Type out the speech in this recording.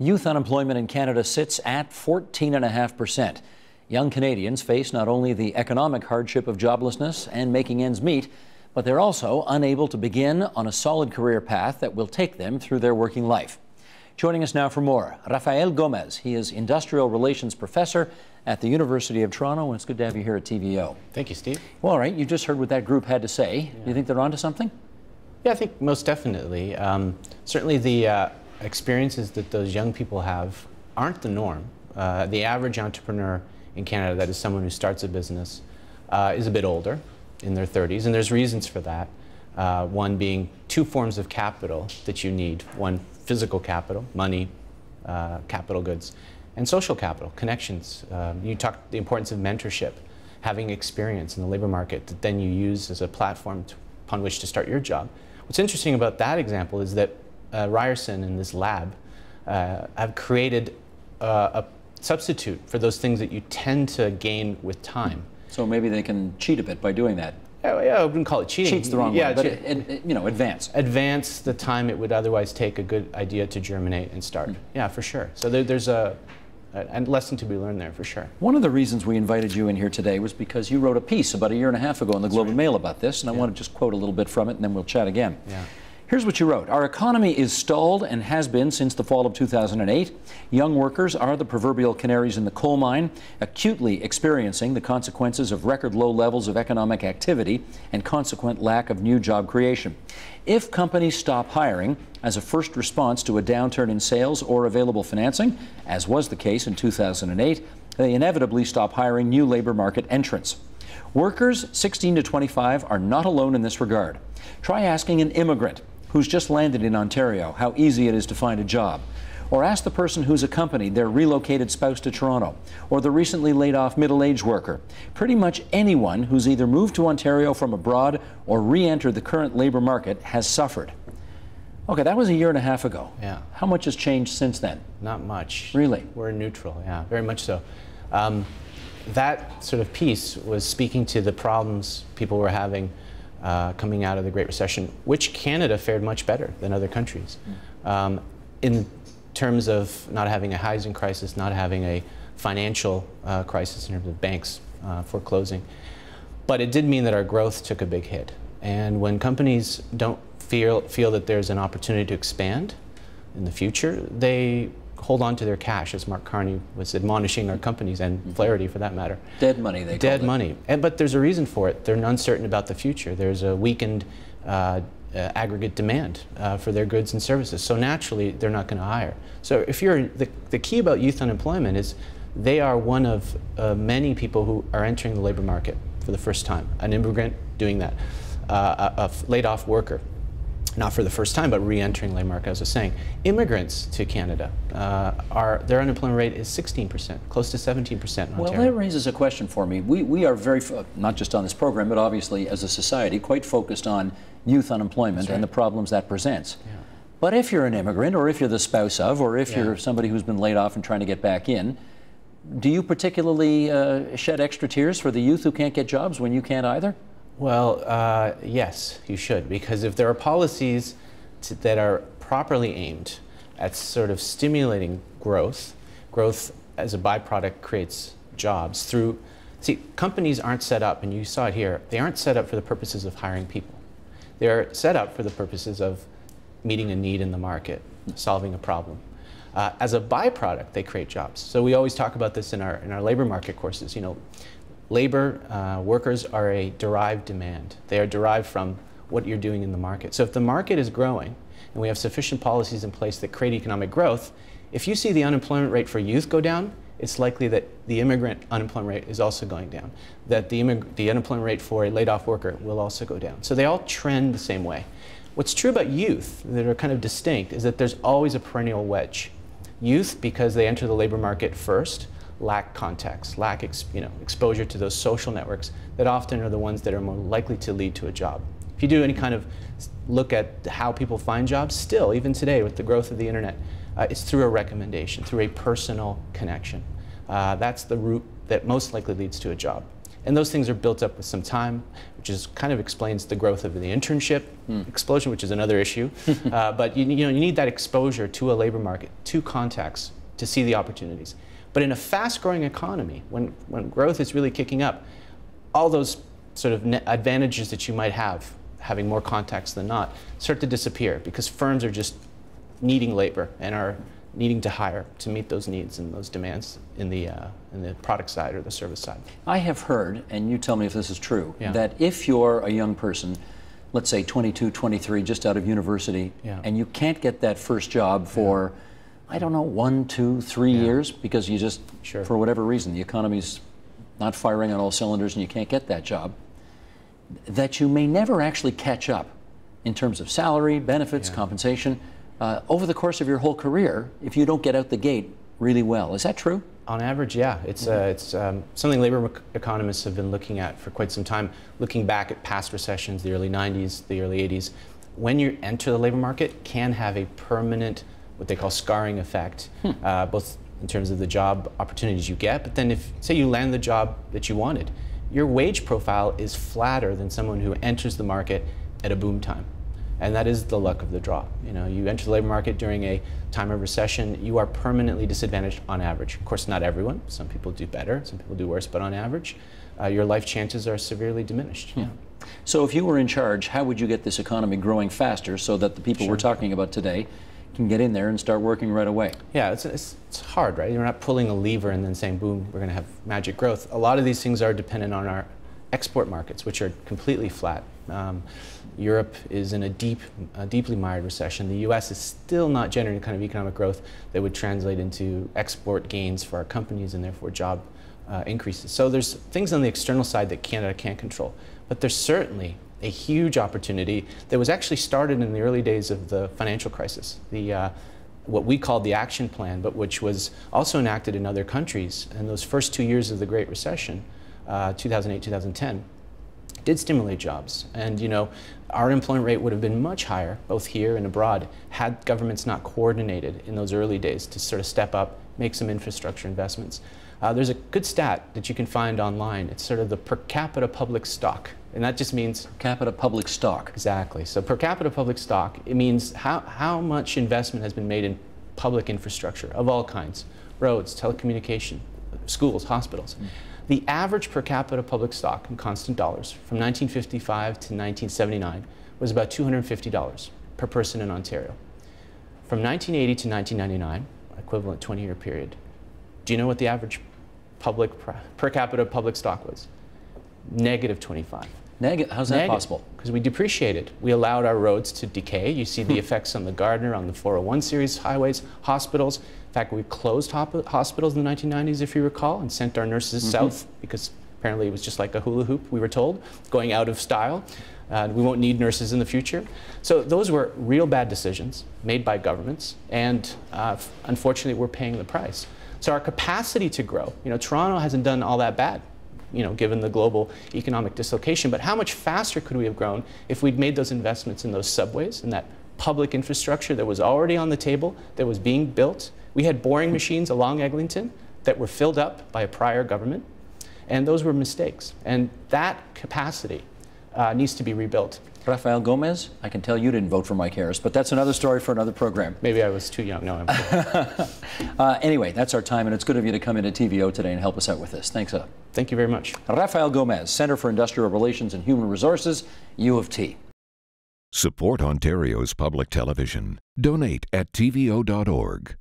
Youth unemployment in Canada sits at 14.5%. Young Canadians face not only the economic hardship of joblessness and making ends meet, but they're also unable to begin on a solid career path that will take them through their working life. Joining us now for more, Rafael Gomez. He is Industrial Relations Professor at the University of Toronto, and it's good to have you here at TVO. Thank you, Steve. Well, all right, you just heard what that group had to say. Yeah. Do you think they're onto something? Yeah, I think most definitely. Certainly the experiences that those young people have aren't the norm. The average entrepreneur in Canada, that is someone who starts a business, is a bit older, in their 30s, and there's reasons for that. One being two forms of capital that you need. One, physical capital, money, capital goods, and social capital, connections. You talked the importance of mentorship, having experience in the labor market that then you use as a platform upon which to start your job. What's interesting about that example is that Ryerson and this lab have created a substitute for those things that you tend to gain with time. So maybe they can cheat a bit by doing that. Yeah, I wouldn't call it cheating. Cheat's the wrong word, but advance. Advance the time it would otherwise take a good idea to germinate and start. Yeah, for sure. So there's a lesson to be learned there, for sure. One of the reasons we invited you in here today was because you wrote a piece about a year and a half ago in the Globe and Mail about this, and I want to just quote a little bit from it, and then we'll chat again. Yeah. Here's what you wrote. Our economy is stalled and has been since the fall of 2008. Young workers are the proverbial canaries in the coal mine, acutely experiencing the consequences of record low levels of economic activity and consequent lack of new job creation. If companies stop hiring as a first response to a downturn in sales or available financing, as was the case in 2008, they inevitably stop hiring new labor market entrants. Workers 16 to 25 are not alone in this regard. Try asking an immigrant who's just landed in Ontario how easy it is to find a job. Or ask the person who's accompanied their relocated spouse to Toronto, or the recently laid off middle-aged worker. Pretty much anyone who's either moved to Ontario from abroad or re-entered the current labor market has suffered. Okay, that was a year and a half ago. Yeah. How much has changed since then? Not much. Really? We're neutral, yeah, very much so. That sort of piece was speaking to the problems people were having coming out of the Great Recession, which Canada fared much better than other countries. In terms of not having a housing crisis, not having a financial crisis in terms of banks foreclosing. But it did mean that our growth took a big hit. And when companies don't feel that there's an opportunity to expand in the future, they hold on to their cash, as Mark Carney was admonishing our companies, and Flaherty for that matter. Dead money, they call it. Dead money. But there's a reason for it. They're uncertain about the future. There's a weakened aggregate demand for their goods and services. So naturally, they're not going to hire. So if you're, the key about youth unemployment is they are one of many people who are entering the labor market for the first time. An immigrant doing that, a laid-off worker. Not for the first time, but re-entering labor market, as I was saying. Immigrants to Canada, their unemployment rate is 16%, close to 17% in Ontario. Well, that raises a question for me. We are very, not just on this program, but obviously as a society, quite focused on youth unemployment and the problems that presents. Yeah. But if you're an immigrant, or if you're the spouse of, or if you're somebody who's been laid off and trying to get back in, do you particularly shed extra tears for the youth who can't get jobs when you can't either? Well, yes, you should, because if there are policies that are properly aimed at sort of stimulating growth as a byproduct creates jobs through, see, companies aren't set up, and you saw it here, they aren't set up for the purposes of hiring people. They're set up for the purposes of meeting a need in the market, solving a problem. As a byproduct, they create jobs. So we always talk about this in our labor market courses. You know, labor workers are a derived demand. They are derived from what you're doing in the market. So if the market is growing and we have sufficient policies in place that create economic growth, if you see the unemployment rate for youth go down, it's likely that the immigrant unemployment rate is also going down, that the unemployment rate for a laid-off worker will also go down. So they all trend the same way. What's true about youth that are kind of distinct is that there's always a perennial wedge. Youth, because they enter the labor market first, lack context, lack exposure to those social networks that often are the ones that are more likely to lead to a job. If you do any kind of look at how people find jobs, still, even today with the growth of the internet, it's through a recommendation, through a personal connection. That's the route that most likely leads to a job. And those things are built up with some time, which is kind of explains the growth of the internship explosion, which is another issue. But you need that exposure to a labor market, to contacts, to see the opportunities. But in a fast-growing economy, when growth is really kicking up, all those sort of advantages that you might have, having more contacts than not, start to disappear because firms are just needing labor and are needing to hire to meet those needs and those demands in the product side or the service side. I have heard, and you tell me if this is true, that if you're a young person, let's say 22, 23, just out of university, and you can't get that first job for, I don't know, 1, 2, 3 years because you just, for whatever reason, the economy's not firing on all cylinders and you can't get that job, that you may never actually catch up in terms of salary, benefits, compensation, over the course of your whole career if you don't get out the gate really well. Is that true? On average, yeah. It's something labor economists have been looking at for quite some time, looking back at past recessions, the early 90s, the early 80s. When you enter the labor market, can have a permanent, what they call scarring effect, both in terms of the job opportunities you get, but then if, say you land the job that you wanted, your wage profile is flatter than someone who enters the market at a boom time. And that is the luck of the draw. You know, you enter the labor market during a time of recession, you are permanently disadvantaged on average. Of course, not everyone. Some people do better, some people do worse, but on average, your life chances are severely diminished. So if you were in charge, how would you get this economy growing faster so that the people we're talking about today can get in there and start working right away? Yeah, it's hard, right? You're not pulling a lever and then saying, boom, we're going to have magic growth. A lot of these things are dependent on our export markets, which are completely flat. Europe is in a deeply mired recession. The U.S. is still not generating the kind of economic growth that would translate into export gains for our companies and therefore job increases. So there's things on the external side that Canada can't control. But there's certainly a huge opportunity that was actually started in the early days of the financial crisis. What we called the action plan, but which was also enacted in other countries in those first 2 years of the Great Recession, 2008, 2010, did stimulate jobs. And you know, our employment rate would have been much higher, both here and abroad, had governments not coordinated in those early days to sort of step up, make some infrastructure investments. There's a good stat that you can find online. It's sort of the per capita public stock. And that just means per capita public stock. Exactly. So per capita public stock, it means how much investment has been made in public infrastructure of all kinds, roads, telecommunication, schools, hospitals. The average per capita public stock in constant dollars from 1955 to 1979 was about $250 per person in Ontario. From 1980 to 1999, equivalent 20-year period, do you know what the average per capita public stock was? Negative 25. How's that possible? Because we depreciated. We allowed our roads to decay. You see the effects on the Gardner, on the 401 series highways, hospitals. In fact, we closed hospitals in the 1990s, if you recall, and sent our nurses south because apparently it was just like a hula hoop, we were told, going out of style. We won't need nurses in the future. So those were real bad decisions made by governments, and unfortunately, we're paying the price. So our capacity to grow, you know, Toronto hasn't done all that bad, you know, given the global economic dislocation, but how much faster could we have grown if we'd made those investments in those subways and that public infrastructure that was already on the table, that was being built? We had boring machines along Eglinton that were filled up by a prior government, and those were mistakes. And that capacity needs to be rebuilt. Rafael Gomez, I can tell you didn't vote for Mike Harris, but that's another story for another program. Maybe I was too young. No, I'm anyway, that's our time, and it's good of you to come into TVO today and help us out with this. Thanks. Thank you very much. Rafael Gomez, Center for Industrial Relations and Human Resources, U of T. Support Ontario's public television. Donate at tvo.org.